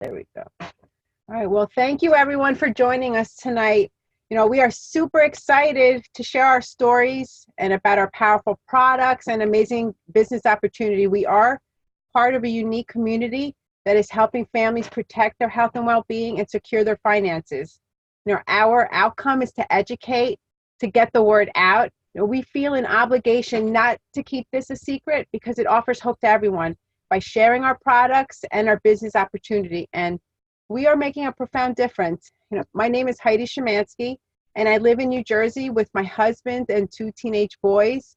There we go. All right. Well, thank you everyone for joining us tonight. We are super excited to share our stories and about our powerful products and amazing business opportunity. We are part of a unique community that is helping families protect their health and well-being and secure their finances. Our outcome is to educate, to get the word out. We feel an obligation not to keep this a secret because it offers hope to everyone by sharing our products and our business opportunity. And we are making a profound difference. My name is Heidi Shemansky, and I live in New Jersey with my husband and two teenage boys.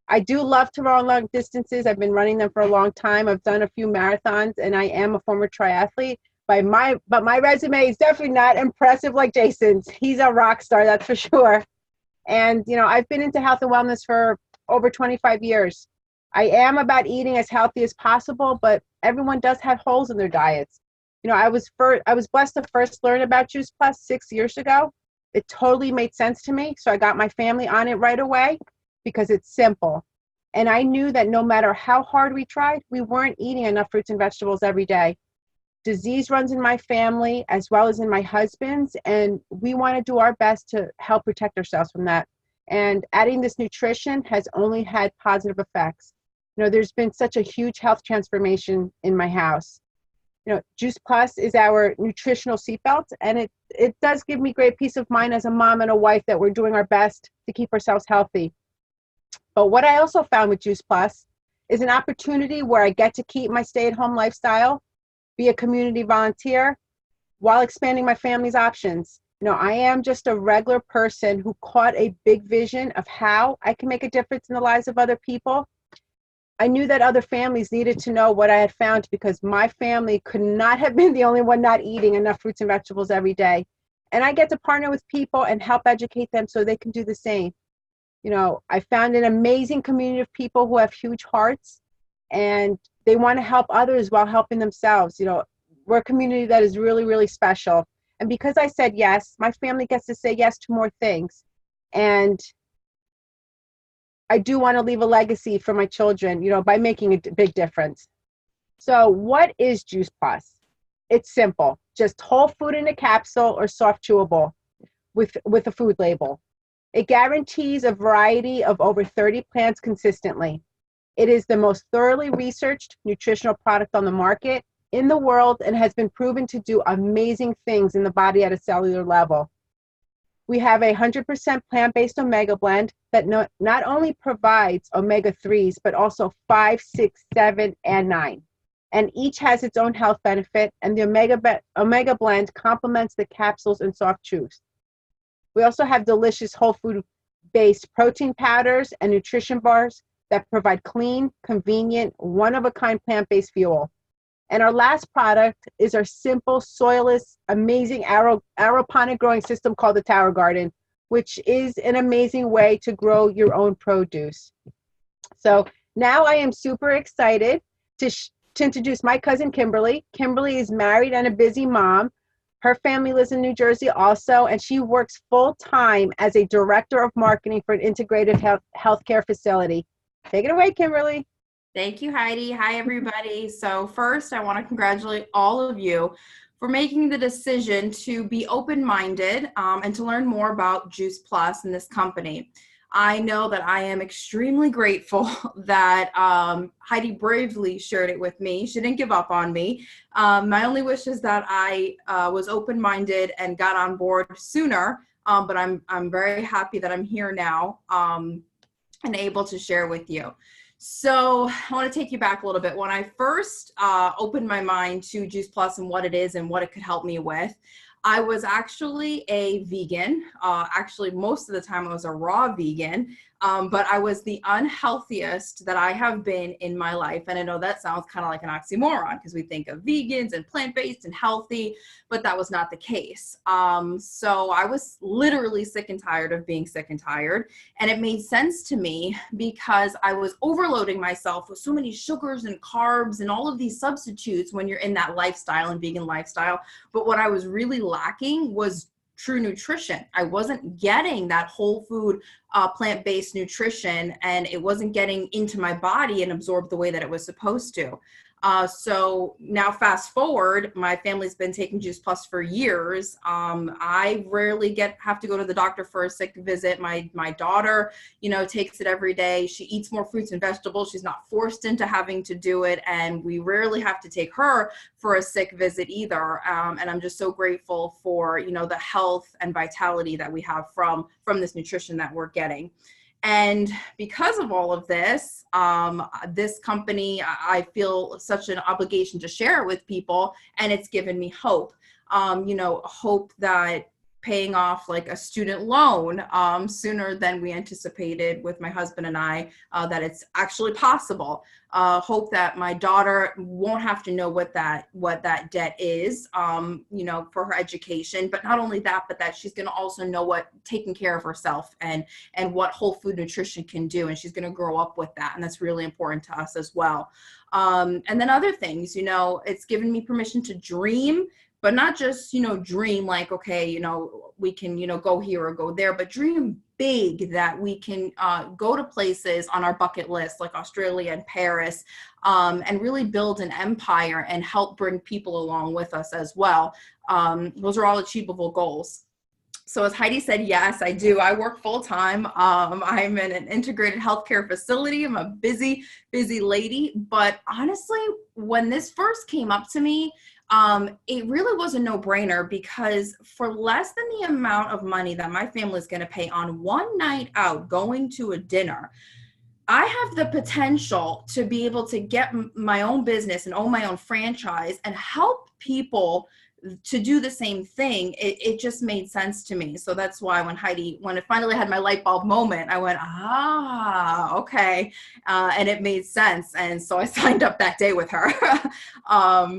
I do love to run long distances. I've been running them for a long time. I've done a few marathons, and I am a former triathlete. But my resume is definitely not impressive like Jason's. He's a rock star, that's for sure. And I've been into health and wellness for over 25 years. I am about eating as healthy as possible, but everyone does have holes in their diets. I was blessed to first learn about Juice Plus 6 years ago. It totally made sense to me, so I got my family on it right away because it's simple. And I knew that no matter how hard we tried, we weren't eating enough fruits and vegetables every day. Disease runs in my family as well as in my husband's, and we want to do our best to help protect ourselves from that. And adding this nutrition has only had positive effects. There's been such a huge health transformation in my house. Juice Plus is our nutritional seatbelt, and it does give me great peace of mind as a mom and a wife that we're doing our best to keep ourselves healthy. But what I also found with Juice Plus is an opportunity where I get to keep my stay-at-home lifestyle, be a community volunteer, while expanding my family's options. I am just a regular person who caught a big vision of how I can make a difference in the lives of other people. I knew that other families needed to know what I had found because my family could not have been the only one not eating enough fruits and vegetables every day. And I get to partner with people and help educate them so they can do the same. I found an amazing community of people who have huge hearts and they want to help others while helping themselves. We're a community that is really, really special. And because I said yes, my family gets to say yes to more things. And I do want to leave a legacy for my children, by making a big difference. So what is Juice Plus? It's simple, just whole food in a capsule or soft chewable with a food label. It guarantees a variety of over 30 plants consistently. It is the most thoroughly researched nutritional product on the market in the world and has been proven to do amazing things in the body at a cellular level. We have a 100% plant-based omega blend that not only provides omega-3s, but also 5, 6, 7, and 9. And each has its own health benefit, and the omega blend complements the capsules and soft chews. We also have delicious whole food-based protein powders and nutrition bars that provide clean, convenient, one-of-a-kind plant-based fuel. And our last product is our simple, soilless, amazing aeroponic growing system called the Tower Garden, which is an amazing way to grow your own produce. So now I am super excited to introduce my cousin, Kimberly. Kimberly is married and a busy mom. Her family lives in New Jersey also, and she works full-time as a director of marketing for an integrated healthcare facility. Take it away, Kimberly. Thank you, Heidi. Hi, everybody. So first, I want to congratulate all of you for making the decision to be open-minded and to learn more about Juice Plus and this company. I know that I am extremely grateful that Heidi bravely shared it with me. She didn't give up on me. My only wish is that I was open-minded and got on board sooner, but I'm very happy that I'm here now and able to share with you. So I want to take you back a little bit. When I first opened my mind to Juice Plus and what it is and what it could help me with, I was actually a vegan. Actually, most of the time I was a raw vegan, but I was the unhealthiest that I have been in my life. And I know that sounds kind of like an oxymoron because we think of vegans and plant-based and healthy, but that was not the case. So I was literally sick and tired of being sick and tired. And it made sense to me because I was overloading myself with so many sugars and carbs and all of these substitutes when you're in that lifestyle and vegan lifestyle. But what I was really lacking was true nutrition. I wasn't getting that whole food, plant-based nutrition, and it wasn't getting into my body and absorbed the way that it was supposed to. So now fast forward, my family's been taking Juice Plus for years. I rarely have to go to the doctor for a sick visit. My daughter, takes it every day. She eats more fruits and vegetables. She's not forced into having to do it. And we rarely have to take her for a sick visit either. And I'm just so grateful for, the health and vitality that we have from this nutrition that we're getting. And because of all of this, this company, I feel such an obligation to share it with people, and it's given me hope. Hope that paying off like a student loan sooner than we anticipated with my husband and I, that it's actually possible. Hope that my daughter won't have to know what that debt is, for her education. But not only that, but that she's going to also know what taking care of herself and what whole food nutrition can do. And she's going to grow up with that. And that's really important to us as well. And then other things, it's given me permission to dream, but not just, dream like, okay, we can, go here or go there, but dream big that we can go to places on our bucket list like Australia and Paris, and really build an empire and help bring people along with us as well. Those are all achievable goals. So as Heidi said, yes, I do. I work full time. I'm in an integrated healthcare facility. I'm a busy, busy lady. But honestly, when this first came up to me, it really was a no-brainer, because for less than the amount of money that my family is going to pay on one night out going to a dinner, I have the potential to be able to get my own business and own my own franchise and help people to do the same thing. It just made sense to me. So that's why when it finally had my light bulb moment, I went, okay. And it made sense. And so I signed up that day with her.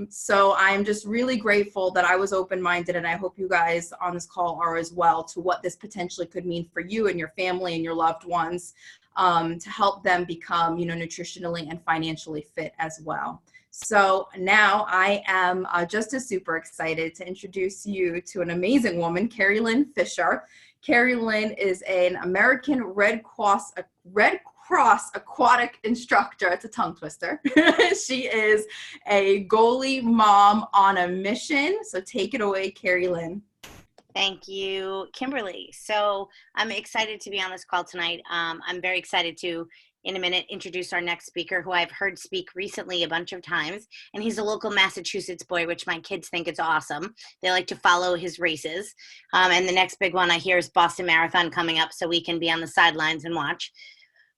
So I'm just really grateful that I was open-minded, and I hope you guys on this call are as well, to what this potentially could mean for you and your family and your loved ones, to help them become, nutritionally and financially fit as well. So now I am just as super excited to introduce you to an amazing woman, Carrie Lynn Fisher. Carrie Lynn is an American Red Cross aquatic instructor. It's a tongue twister. She is a goalie mom on a mission. So take it away, Carrie Lynn. Thank you, Kimberly. So I'm excited to be on this call tonight. I'm very excited to, in a minute, introduce our next speaker, who I've heard speak recently a bunch of times. And he's a local Massachusetts boy, which my kids think is awesome. They like to follow his races. And the next big one I hear is Boston Marathon coming up, so we can be on the sidelines and watch.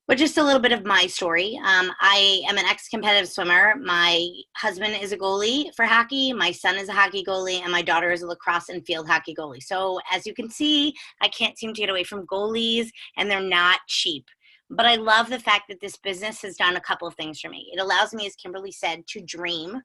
But just a little bit of my story. I am an ex-competitive swimmer. My husband is a goalie for hockey. My son is a hockey goalie, and my daughter is a lacrosse and field hockey goalie. So as you can see, I can't seem to get away from goalies, and they're not cheap. But I love the fact that this business has done a couple of things for me. It allows me, as Kimberly said, to dream.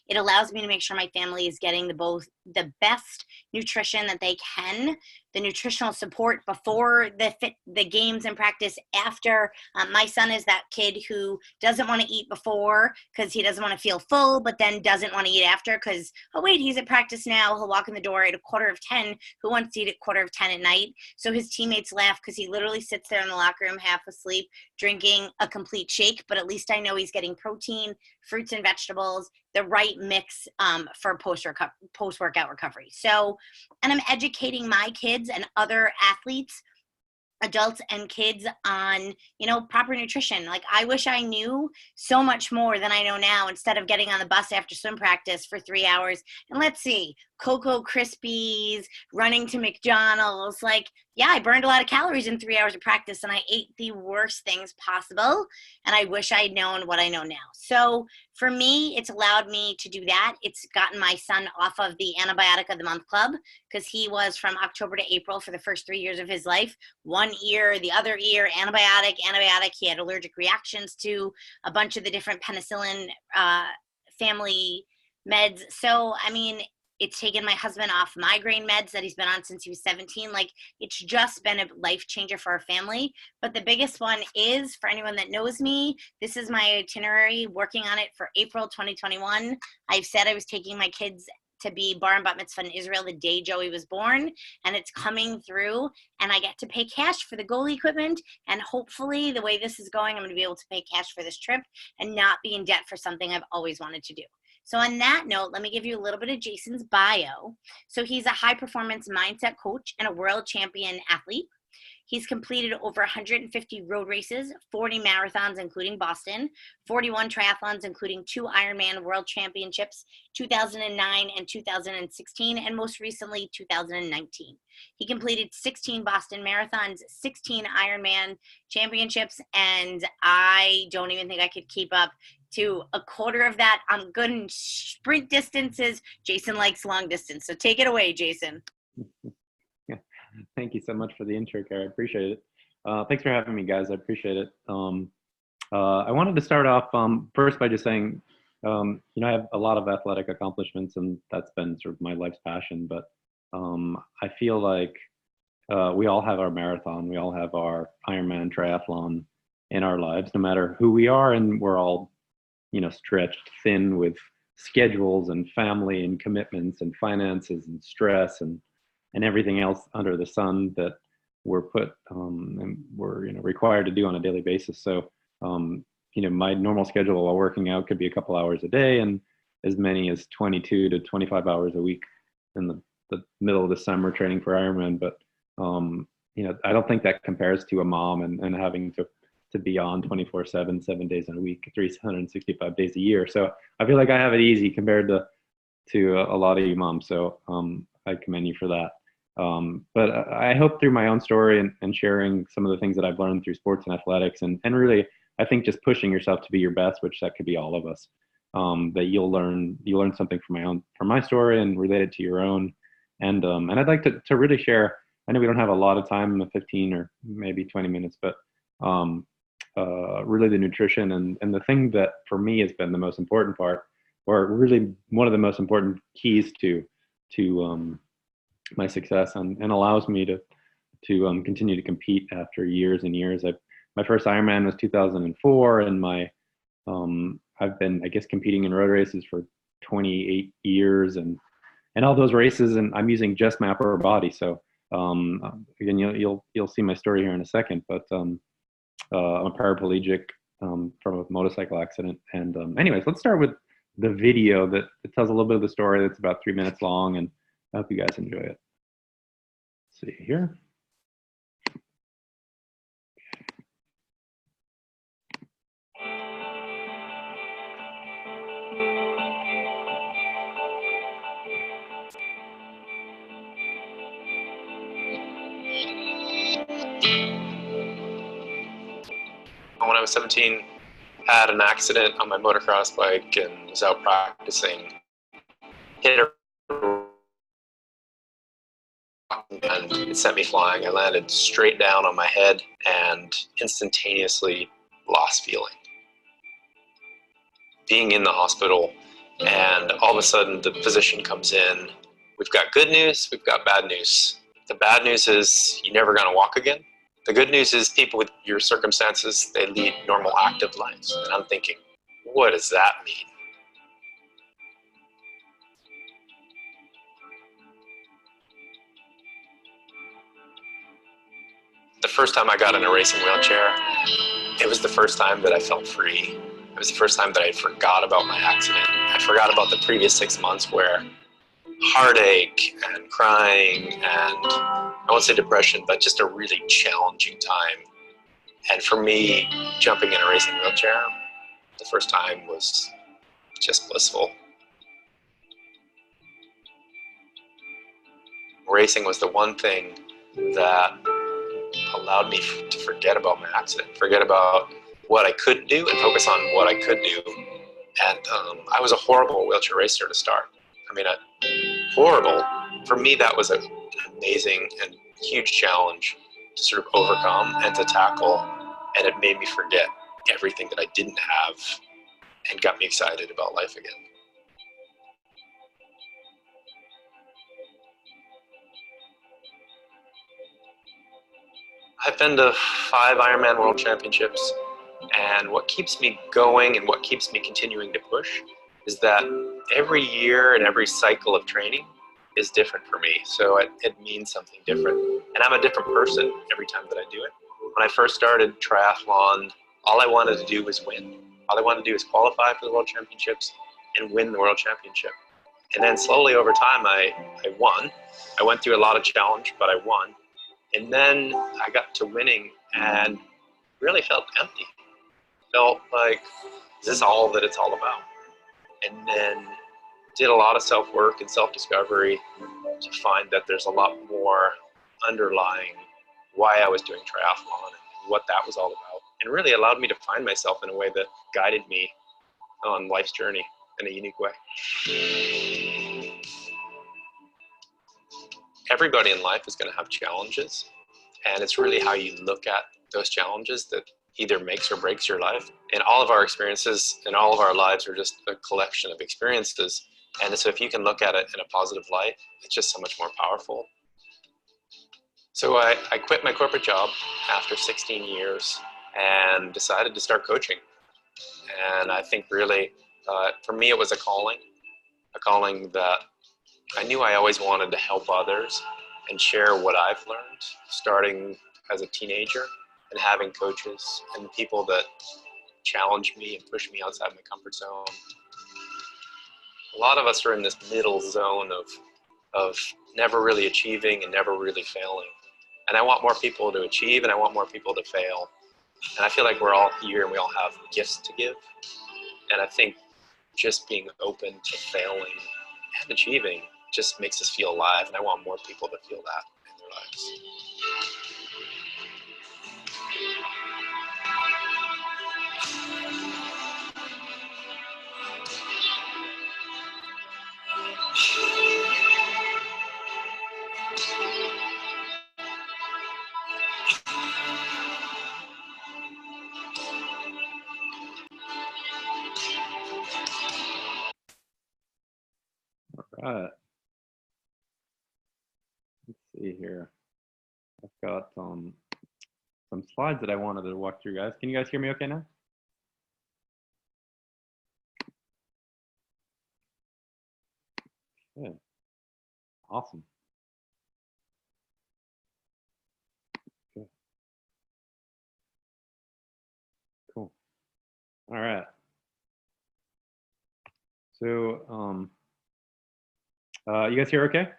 It allows me to make sure my family is getting the best nutrition that they can, the nutritional support before the games and practice, after. My son is that kid who doesn't want to eat before because he doesn't want to feel full, but then doesn't want to eat after because, oh wait, he's at practice now. He'll walk in the door at 9:45. Who wants to eat at 9:45 at night? So his teammates laugh because he literally sits there in the locker room half asleep drinking a complete shake, but at least I know he's getting protein, fruits and vegetables, the right mix for post-workout recovery. So, and I'm educating my kids and other athletes, adults and kids, on, proper nutrition. Like, I wish I knew so much more than I know now, instead of getting on the bus after swim practice for 3 hours. And let's see, Cocoa Krispies, running to McDonald's. Like, yeah, I burned a lot of calories in 3 hours of practice, and I ate the worst things possible. And I wish I'd known what I know now. So for me, it's allowed me to do that. It's gotten my son off of the antibiotic of the month club, because he was from October to April for the first 3 years of his life. 1 ear, the other ear, antibiotic. He had allergic reactions to a bunch of the different penicillin family meds. So, I mean, it's taken my husband off migraine meds that he's been on since he was 17. Like, it's just been a life changer for our family. But the biggest one is, for anyone that knows me, this is my itinerary, working on it for April 2021. I've said I was taking my kids to be bar and bat mitzvah in Israel the day Joey was born, and it's coming through, and I get to pay cash for the goalie equipment, and hopefully the way this is going, I'm going to be able to pay cash for this trip and not be in debt for something I've always wanted to do. So on that note, let me give you a little bit of Jason's bio. So he's a high performance mindset coach and a world champion athlete. He's completed over 150 road races, 40 marathons, including Boston, 41 triathlons, including 2 Ironman World Championships, 2009 and 2016, and most recently, 2019. He completed 16 Boston marathons, 16 Ironman championships, and I don't even think I could keep up to a quarter of that. I'm good in sprint distances. Jason likes long distance. So take it away, Jason. Thank you so much for the intro, Kara. I appreciate it. Thanks for having me, guys. I appreciate it. I wanted to start off first by just saying, I have a lot of athletic accomplishments, and that's been sort of my life's passion. But I feel like we all have our marathon. We all have our Ironman triathlon in our lives, no matter who we are. And we're all, stretched thin with schedules and family and commitments and finances and stress and everything else under the sun that we're put and we're required to do on a daily basis. So my normal schedule while working out could be a couple hours a day and as many as 22 to 25 hours a week in the middle of the summer training for Ironman. But I don't think that compares to a mom and having to be on 24/7, 7 days in a week, 365 days a year. So I feel like I have it easy compared to a lot of you moms. So I commend you for that. But I hope through my own story and sharing some of the things that I've learned through sports and athletics and really, I think just pushing yourself to be your best, which that could be all of us, that you'll learn something from my story and relate it to your own. And I'd like to really share, I know we don't have a lot of time, 15 or maybe 20 minutes, but really the nutrition and the thing that for me has been the most important part, or really one of the most important keys to my success and allows me to continue to compete after years and years. My first Ironman was 2004, and I've been, I guess, competing in road races for 28 years, and all those races, and I'm using just my upper body. So again, you'll see my story here in a second, but I'm a paraplegic from a motorcycle accident. And anyways, let's start with the video that tells a little bit of the story. That's about 3 minutes long, and I hope you guys enjoy it. Let's see here. When I was 17, had an accident on my motocross bike and was out practicing. Hit a and it sent me flying. I landed straight down on my head and instantaneously lost feeling. Being in the hospital, and all of a sudden the physician comes in. We've got good news, we've got bad news. The bad news is you're never gonna walk again. The good news is people with your circumstances, they lead normal active lives. And I'm thinking, what does that mean? The first time I got in a racing wheelchair, it was the first time that I felt free. It was the first time that I forgot about my accident. I forgot about the previous 6 months where heartache and crying and, I won't say depression, but just a really challenging time. And for me, jumping in a racing wheelchair, the first time was just blissful. Racing was the one thing that allowed me to forget about my accident, forget about what I could do and focus on what I could do. And I was a horrible wheelchair racer to start. I mean, horrible. For me, that was an amazing and huge challenge to sort of overcome and to tackle. And it made me forget everything that I didn't have and got me excited about life again. I've been to 5 Ironman World Championships, and what keeps me going and what keeps me continuing to push is that every year and every cycle of training is different for me. So it means something different. And I'm a different person every time that I do it. When I first started triathlon, all I wanted to do was win. All I wanted to do was qualify for the World Championships and win the World Championship. And then slowly over time, I won. I went through a lot of challenge, but I won. And then I got to winning and really felt empty. Felt like, is this all that it's all about? And then did a lot of self-work and self-discovery to find that there's a lot more underlying why I was doing triathlon and what that was all about. And really allowed me to find myself in a way that guided me on life's journey in a unique way. Everybody in life is going to have challenges, and it's really how you look at those challenges that either makes or breaks your life. And all of our experiences and all of our lives are just a collection of experiences. And so if you can look at it in a positive light, it's just so much more powerful. So I quit my corporate job after 16 years and decided to start coaching. And I think really, for me, it was a calling that I knew I always wanted to help others and share what I've learned, starting as a teenager and having coaches and people that challenge me and push me outside my comfort zone. A lot of us are in this middle zone of never really achieving and never really failing. And I want more people to achieve, and I want more people to fail. And I feel like we're all here and we all have gifts to give. And I think just being open to failing and achieving just makes us feel alive. And I want more people to feel that in their lives. All right. Let's see here. I've got some slides that I wanted to walk through, guys. Can you guys hear me okay now? Good. Awesome. Good. Cool. All right. So, you guys hear okay?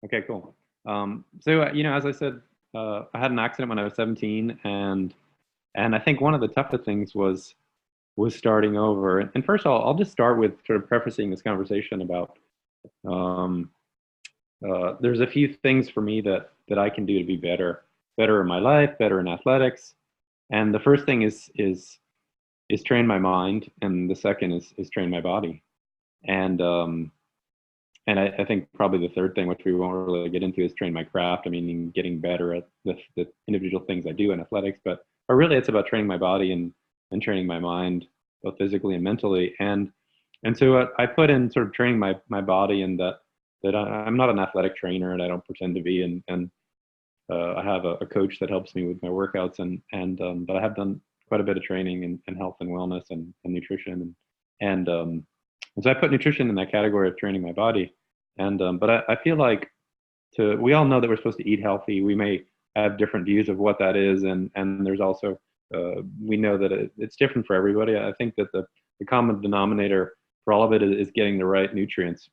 Okay, cool. So, you know, as I said, I had an accident when I was 17, and I think one of the toughest things was starting over. And first of all, I'll just start with sort of prefacing this conversation about there's a few things for me that I can do to be better in my life, better in athletics. And the first thing is train my mind, and the second is train my body. And I think probably the third thing, which we won't really get into, is train my craft. I mean, getting better at the individual things I do in athletics, but really it's about training my body and training my mind, both physically and mentally. And so I put in sort of training my body, and that I'm not an athletic trainer, and I don't pretend to be. And I have a coach that helps me with my workouts, but I have done quite a bit of training in health and wellness and nutrition, and so I put nutrition in that category of training my body. But I feel like we all know that we're supposed to eat healthy. We may have different views of what that is, and there's also we know that it's different for everybody. I think that the common denominator for all of it is getting the right nutrients,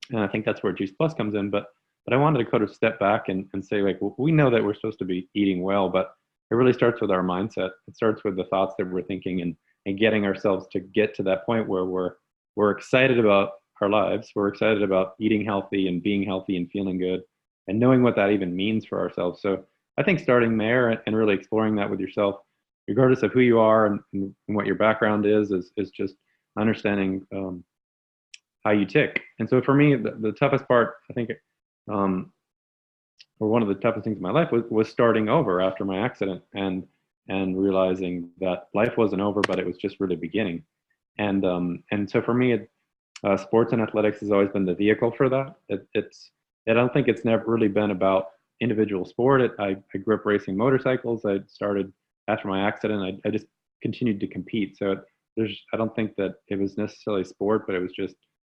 and I think that's where Juice Plus comes in. But I wanted to kind of step back and say, like, well, we know that we're supposed to be eating well, but it really starts with our mindset. It starts with the thoughts that we're thinking, and getting ourselves to get to that point where we're excited about our lives. We're excited about eating healthy and being healthy and feeling good and knowing what that even means for ourselves. So I think starting there and really exploring that with yourself, regardless of who you are and what your background is just understanding how you tick. And so for me, the toughest part, I think, or one of the toughest things in my life was starting over after my accident and realizing that life wasn't over, but it was just really beginning. And so for me, sports and athletics has always been the vehicle for that. I don't think it's never really been about individual sport. I grew up racing motorcycles. I started after my accident. I just continued to compete. So I don't think that it was necessarily sport, but it was just,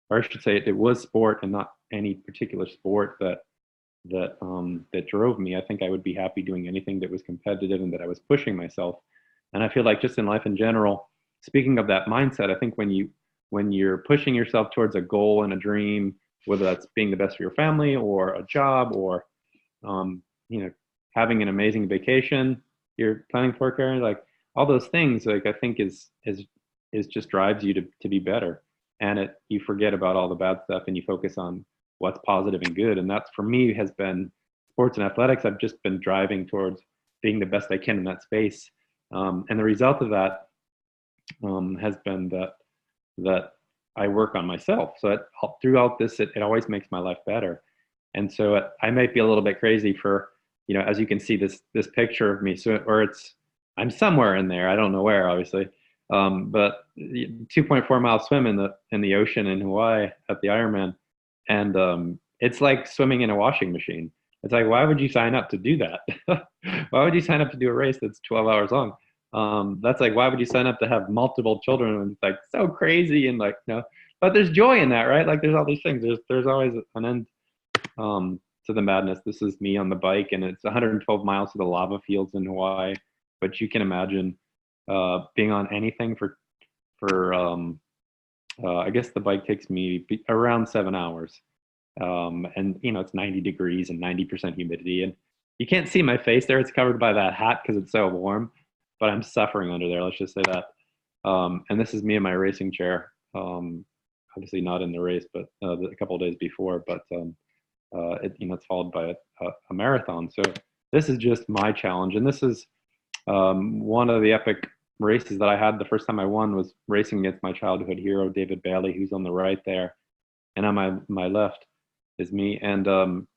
or I should say it was sport and not any particular sport that drove me. I think I would be happy doing anything that was competitive and that I was pushing myself. And I feel like just in life in general, speaking of that mindset, I think when you're pushing yourself towards a goal and a dream, whether that's being the best for your family or a job or you know, having an amazing vacation you're planning for, Karen, like all those things, like I think is just drives you to be better. And you forget about all the bad stuff and you focus on what's positive and good. And that's, for me, has been sports and athletics. I've just been driving towards being the best I can in that space. And the result of that has been that I work on myself. So throughout this, it always makes my life better. And so I might be a little bit crazy for, as you can see this picture of me. So, or I'm somewhere in there. I don't know where, obviously. But 2.4 mile swim in the ocean in Hawaii at the Ironman. And it's like swimming in a washing machine. It's like, why would you sign up to do that? Why would you sign up to do a race that's 12 hours long? That's like, why would you sign up to have multiple children? And it's like so crazy and like, but there's joy in that, right? Like there's all these things. There's always an end to the madness. This is me on the bike, and it's 112 miles to the lava fields in Hawaii. But you can imagine being on anything for I guess the bike takes me around 7 hours. And it's 90 degrees and 90% humidity, and you can't see my face there. It's covered by that hat because it's so warm, but I'm suffering under there. Let's just say that. And this is me in my racing chair. Obviously not in the race, but a couple of days before. But it's followed by a marathon. So this is just my challenge, and this is one of the epic races that I had. The first time I won was racing against my childhood hero, David Bailey, who's on the right there, and on my left is me. And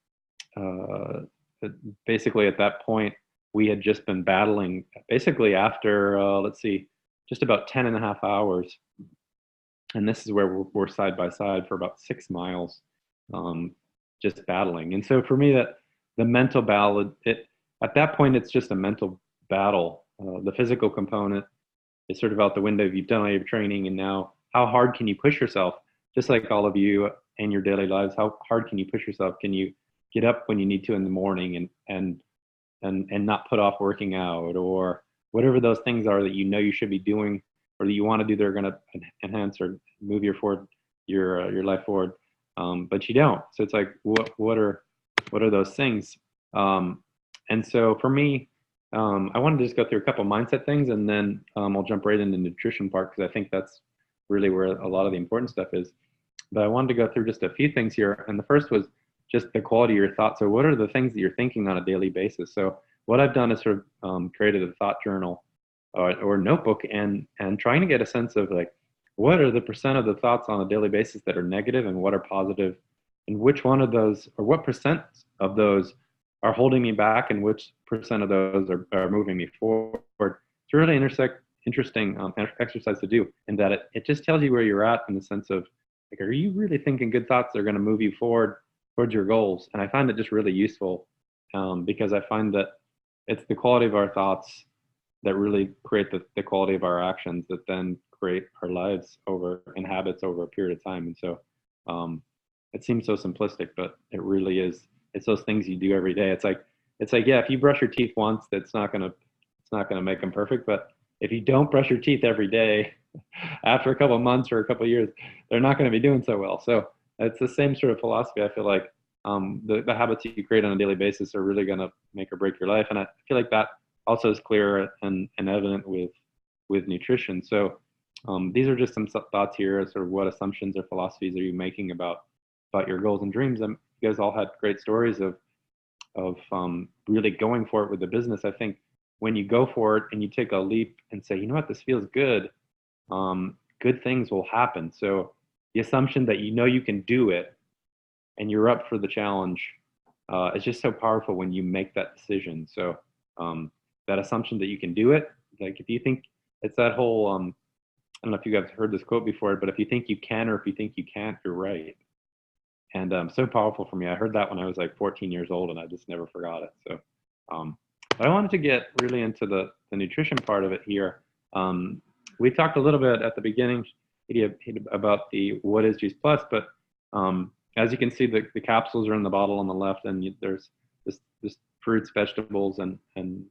basically at that point, we had just been battling basically after, just about 10 and a half hours. And this is where we're side by side for about 6 miles, just battling. And so for me, that the mental battle, at that point, it's just a mental battle. The physical component is sort of out the window. You've done all your training, and now how hard can you push yourself? Just like all of you in your daily lives, how hard can you push yourself? Can you get up when you need to in the morning and not put off working out, or whatever those things are that you should be doing or that you want to do that are going to enhance or move your life forward, but you don't. So it's like, what are those things? And so for me, I wanted to just go through a couple mindset things, and then I'll jump right into the nutrition part, because I think that's really where a lot of the important stuff is. But I wanted to go through just a few things here. And the first was just the quality of your thoughts. So what are the things that you're thinking on a daily basis? So what I've done is sort of created a thought journal or notebook, and trying to get a sense of like, what are the percent of the thoughts on a daily basis that are negative and what are positive, and which one of those, or what percent of those are holding me back, and which percent of those are moving me forward. It's a really interesting exercise to do, in that it just tells you where you're at, in the sense of, like, are you really thinking good thoughts that are going to move you forward towards your goals? And I find it just really useful, because I find that it's the quality of our thoughts that really create the quality of our actions, that then create our lives and habits over a period of time. And so it seems so simplistic, but it really is. It's those things you do every day. It's like, yeah, if you brush your teeth once, it's not gonna make them perfect. But if you don't brush your teeth every day, after a couple of months or a couple of years, they're not going to be doing so well. So it's the same sort of philosophy. I feel like the habits you create on a daily basis are really going to make or break your life. And I feel like that also is clear and evident with nutrition. So these are just some thoughts here, sort of what assumptions or philosophies are you making about your goals and dreams. And you guys all had great stories of really going for it with the business. I think when you go for it and you take a leap and say, you know what, this feels good, good things will happen. So the assumption that you can do it and you're up for the challenge is just so powerful when you make that decision. So that assumption that you can do it, like if you think, it's that whole, I don't know if you guys heard this quote before, but if you think you can, or if you think you can't, you're right. And so powerful for me. I heard that when I was like 14 years old, and I just never forgot it. So but I wanted to get really into the nutrition part of it here. we talked a little bit at the beginning about the what is Juice Plus, but as you can see, the capsules are in the bottle on the left, and there's this fruits, vegetables, and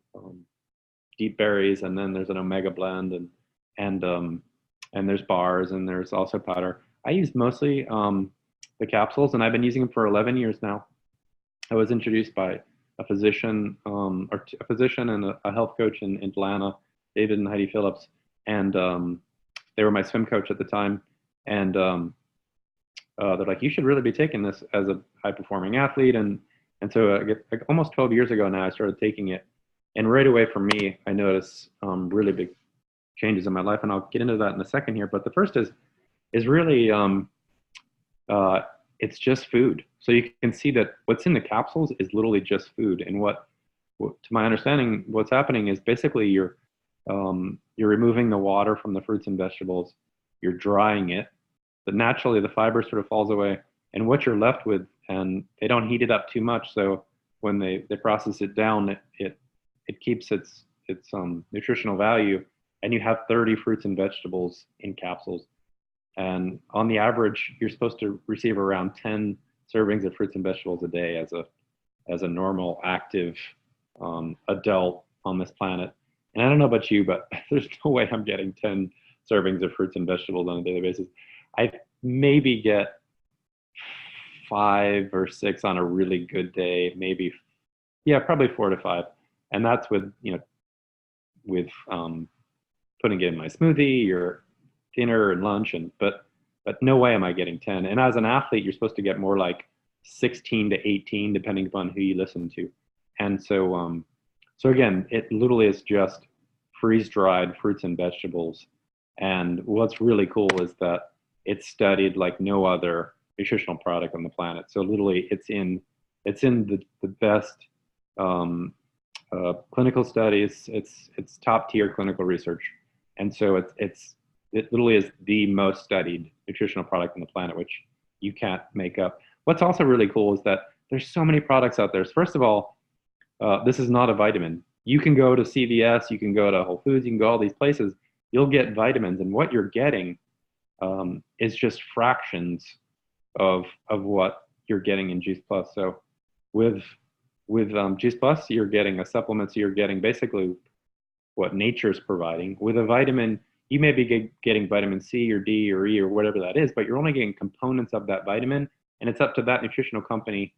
deep berries, and then there's an omega blend, and there's bars, and there's also powder. I use mostly the capsules, and I've been using them for 11 years now. I was introduced by a physician, a physician and a health coach in Atlanta, David and Heidi Phillips, and they were my swim coach at the time. And they're like, you should really be taking this as a high-performing athlete. And so like almost 12 years ago now, I started taking it. And right away for me, I noticed really big changes in my life. And I'll get into that in a second here. But the first is really, it's just food. So you can see that what's in the capsules is literally just food. And what to my understanding, what's happening is basically you're removing the water from the fruits and vegetables. You're drying it. But naturally, the fiber sort of falls away. And what you're left with, and they don't heat it up too much. So when they process it down, it keeps its nutritional value. And you have 30 fruits and vegetables in capsules. And on the average, you're supposed to receive around 10 servings of fruits and vegetables a day as a normal, active adult on this planet. And I don't know about you, but there's no way I'm getting 10 servings of fruits and vegetables on a daily basis. I maybe get 5 or 6 on a really good day, maybe, probably 4 to 5. And that's with putting it in my smoothie or dinner and lunch, but no way am I getting 10. And as an athlete, you're supposed to get more like 16 to 18, depending upon who you listen to. And so again, it literally is just freeze-dried fruits and vegetables. And what's really cool is that it's studied like no other nutritional product on the planet. So literally, it's in the best clinical studies. It's top tier clinical research, and so it literally is the most studied nutritional product on the planet, which you can't make up. What's also really cool is that there's so many products out there. First of all, this is not a vitamin. You can go to CVS, you can go to Whole Foods, you can go all these places. You'll get vitamins, and what you're getting is just fractions of what you're getting in Juice Plus. So with Juice Plus, you're getting a supplement, so you're getting basically what nature's providing. With a vitamin, you may be getting vitamin C or D or E or whatever that is, but you're only getting components of that vitamin, and it's up to that nutritional company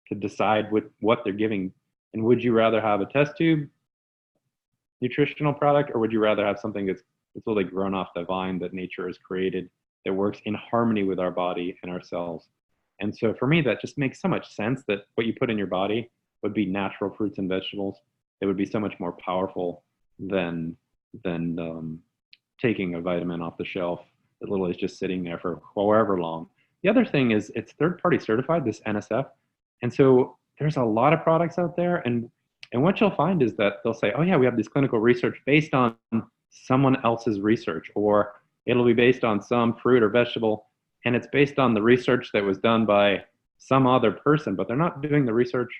to decide what they're giving. And would you rather have a test tube nutritional product, or would you rather have something that's literally grown off the vine that nature has created, that works in harmony with our body and our cells? And so for me, that just makes so much sense that what you put in your body would be natural fruits and vegetables. It would be so much more powerful than taking a vitamin off the shelf that literally is just sitting there for however long. The other thing is it's third-party certified, this NSF. And so there's a lot of products out there. And what you'll find is that they'll say, oh yeah, we have this clinical research based on someone else's research, or it'll be based on some fruit or vegetable, and it's based on the research that was done by some other person, but they're not doing the research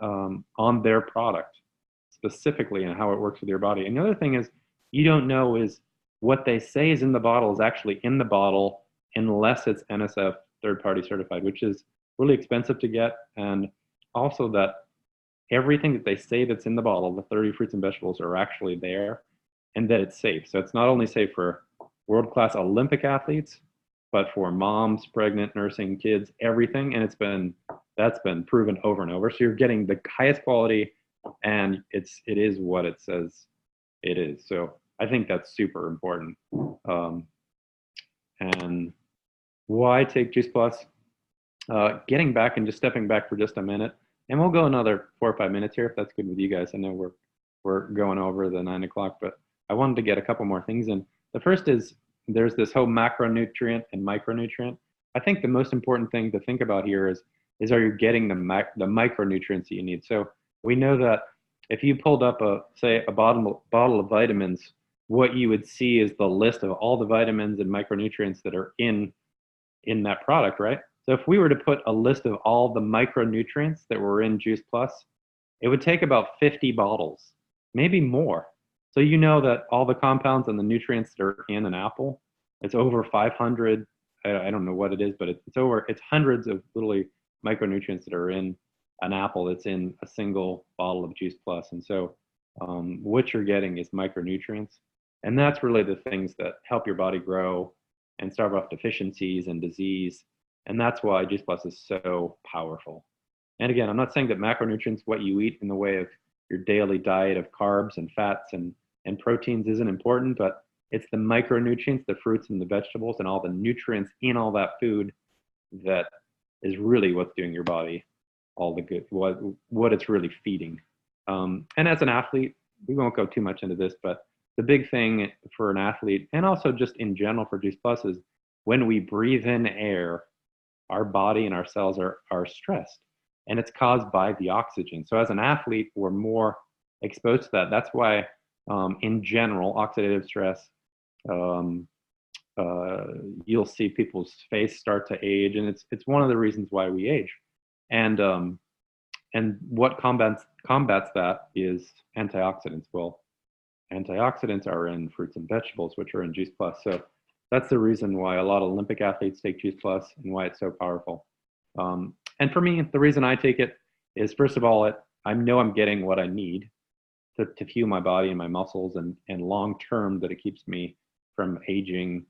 on their product specifically and how it works with your body. And the other thing is, you don't know is what they say is in the bottle is actually in the bottle unless it's NSF third-party certified, which is really expensive to get. And also that everything that they say that's in the bottle, the 30 fruits and vegetables, are actually there, and that it's safe. So it's not only safe for world-class Olympic athletes, but for moms, pregnant, nursing, kids, everything. And that's been proven over and over. So you're getting the highest quality, and it is what it says it is. So I think that's super important. And why take Juice Plus? Getting back and just stepping back for just a minute, and we'll go another 4 or 5 minutes here if that's good with you guys. I know we're going over the 9 o'clock, but I wanted to get a couple more things in. The first is there's this whole macronutrient and micronutrient. I think the most important thing to think about here is are you getting the micronutrients that you need? So we know that if you pulled up a bottle of vitamins, what you would see is the list of all the vitamins and micronutrients that are in that product, right? So if we were to put a list of all the micronutrients that were in Juice Plus, it would take about 50 bottles, maybe more. So you know that all the compounds and the nutrients that are in an apple, it's over 500. I don't know what it is, but it's hundreds of literally micronutrients that are in an apple that's in a single bottle of Juice Plus. And so what you're getting is micronutrients. And that's really the things that help your body grow and starve off deficiencies and disease. And that's why Juice Plus is so powerful. And again, I'm not saying that macronutrients, what you eat in the way of your daily diet of carbs and fats and proteins isn't important, but it's the micronutrients, the fruits and the vegetables and all the nutrients in all that food that is really what's doing your body all the good, what it's really feeding. And as an athlete, we won't go too much into this, but the big thing for an athlete and also just in general for Juice Plus is when we breathe in air, our body and our cells are stressed, and it's caused by the oxygen. So as an athlete, we're more exposed to that. That's why in general, oxidative stress, you'll see people's face start to age, and it's one of the reasons why we age. And what combats that is antioxidants. Well, antioxidants are in fruits and vegetables, which are in Juice Plus. So that's the reason why a lot of Olympic athletes take Juice Plus and why it's so powerful. And for me, the reason I take it is, first of all, I know I'm getting what I need to fuel my body and my muscles, and long term that it keeps me from aging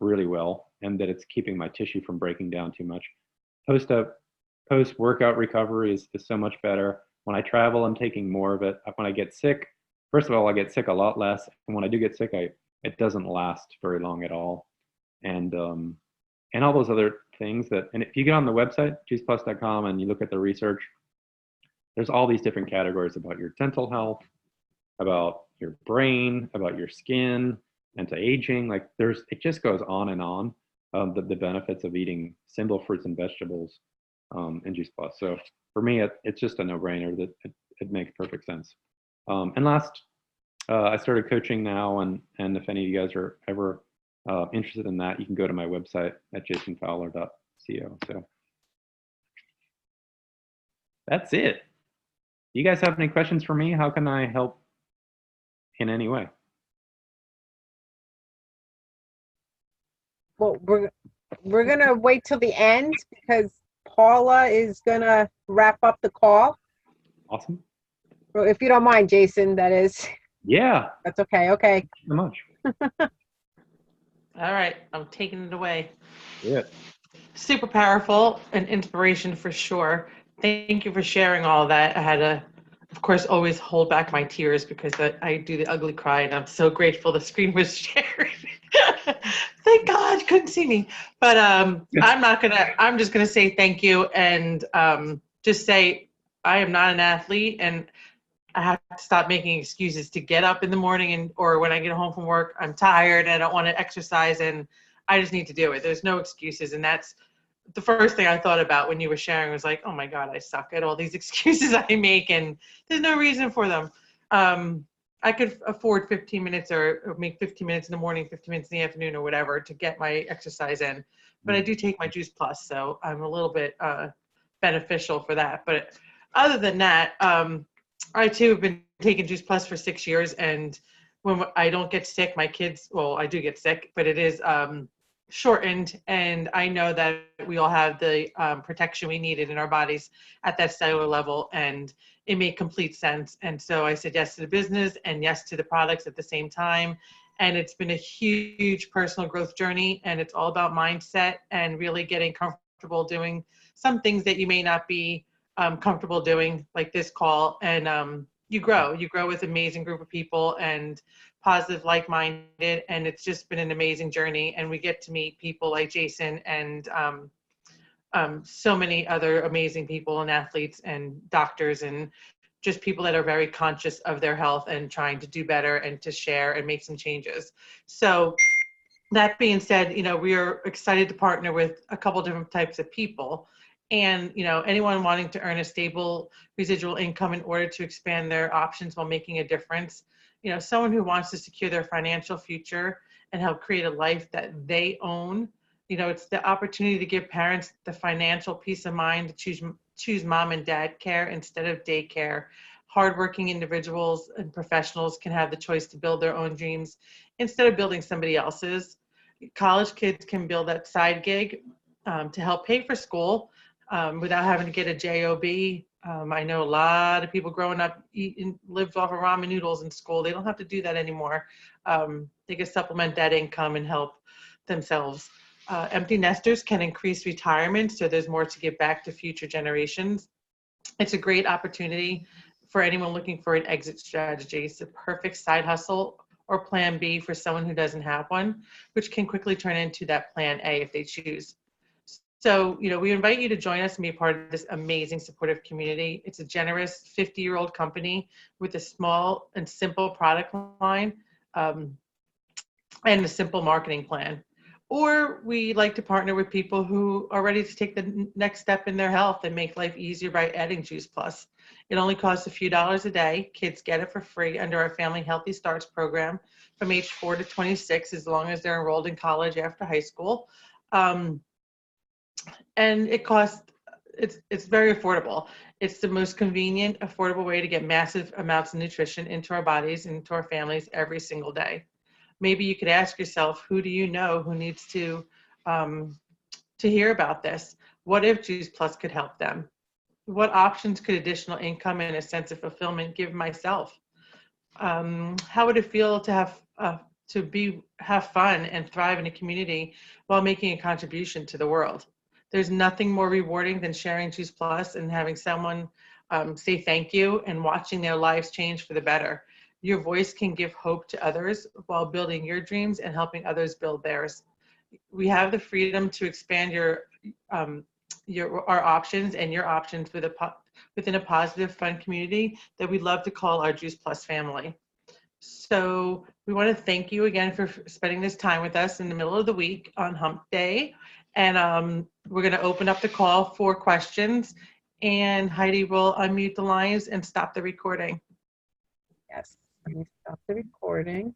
really well, and that it's keeping my tissue from breaking down too much. Post workout recovery is so much better. When I travel, I'm taking more of it. When I get sick, first of all, I get sick a lot less, and when I do get sick, it doesn't last very long at all. And all those other things and if you get on the website juiceplus.com and you look at the research, there's all these different categories about your dental health, about your brain, about your skin, anti-aging. Like it just goes on and on. The benefits of eating simple fruits and vegetables in Juice Plus. So for me, it's just a no-brainer. That it makes perfect sense. And last, I started coaching now, and if any of you guys are ever interested in that, you can go to my website at jasonfowler.co. So that's it. Do you guys have any questions for me? How can I help in any way? Well, we're gonna wait till the end because Paula is gonna wrap up the call. Awesome. Well, if you don't mind, Jason, that is. Yeah. That's okay. Okay. Thank you so much. All right, I'm taking it away. Yeah. Super powerful and inspiration for sure. Thank you for sharing all that. I had to, of course, always hold back my tears because I do the ugly cry, and I'm so grateful the screen was shared. Thank God you couldn't see me. But I'm just gonna say thank you, and just say I am not an athlete, and I have to stop making excuses to get up in the morning or when I get home from work, I'm tired and I don't want to exercise, and I just need to do it. There's no excuses. And that's the first thing I thought about when you were sharing was like, oh my God, I suck at all these excuses I make, and there's no reason for them. I could afford 15 minutes or make 15 minutes in the morning, 15 minutes in the afternoon or whatever to get my exercise in. But I do take my Juice Plus, so I'm a little bit beneficial for that. But other than that, I too have been taking Juice Plus for 6 years, and when I don't get sick, my kids, well, I do get sick, but it is shortened, and I know that we all have the protection we needed in our bodies at that cellular level, and it made complete sense. And so I said yes to the business and yes to the products at the same time, and it's been a huge personal growth journey, and it's all about mindset and really getting comfortable doing some things that you may not be comfortable doing, like this call, and you grow with an amazing group of people and positive, like-minded, and it's just been an amazing journey. And we get to meet people like Jason and so many other amazing people and athletes and doctors and just people that are very conscious of their health and trying to do better and to share and make some changes. So that being said, we are excited to partner with a couple different types of people. And, anyone wanting to earn a stable residual income in order to expand their options while making a difference, someone who wants to secure their financial future and help create a life that they own. It's the opportunity to give parents the financial peace of mind to choose mom and dad care instead of daycare, hardworking individuals and professionals can have the choice to build their own dreams instead of building somebody else's. College kids can build that side gig to help pay for school without having to get a job. I know a lot of people growing up lived off of ramen noodles in school. They don't have to do that anymore. They can supplement that income and help themselves. Empty nesters can increase retirement, so there's more to give back to future generations. It's a great opportunity for anyone looking for an exit strategy. It's a perfect side hustle or plan B for someone who doesn't have one, which can quickly turn into that plan A if they choose. So, we invite you to join us and be a part of this amazing supportive community. It's a generous 50-year-old company with a small and simple product line and a simple marketing plan. Or we like to partner with people who are ready to take the next step in their health and make life easier by adding Juice Plus. It only costs a few dollars a day. Kids get it for free under our Family Healthy Starts program from age 4 to 26, as long as they're enrolled in college after high school. And it's very affordable. It's the most convenient, affordable way to get massive amounts of nutrition into our bodies and into our families every single day. Maybe you could ask yourself, who do you know who needs to hear about this? What if Juice Plus could help them? What options could additional income and a sense of fulfillment give myself? How would it feel to have fun and thrive in a community while making a contribution to the world? There's nothing more rewarding than sharing Juice Plus and having someone say thank you and watching their lives change for the better. Your voice can give hope to others while building your dreams and helping others build theirs. We have the freedom to expand our options and your options within a positive, fun community that we love to call our Juice Plus family. So we want to thank you again for spending this time with us in the middle of the week on Hump Day. And we're going to open up the call for questions. And Heidi will unmute the lines and stop the recording. Yes, let me stop the recording.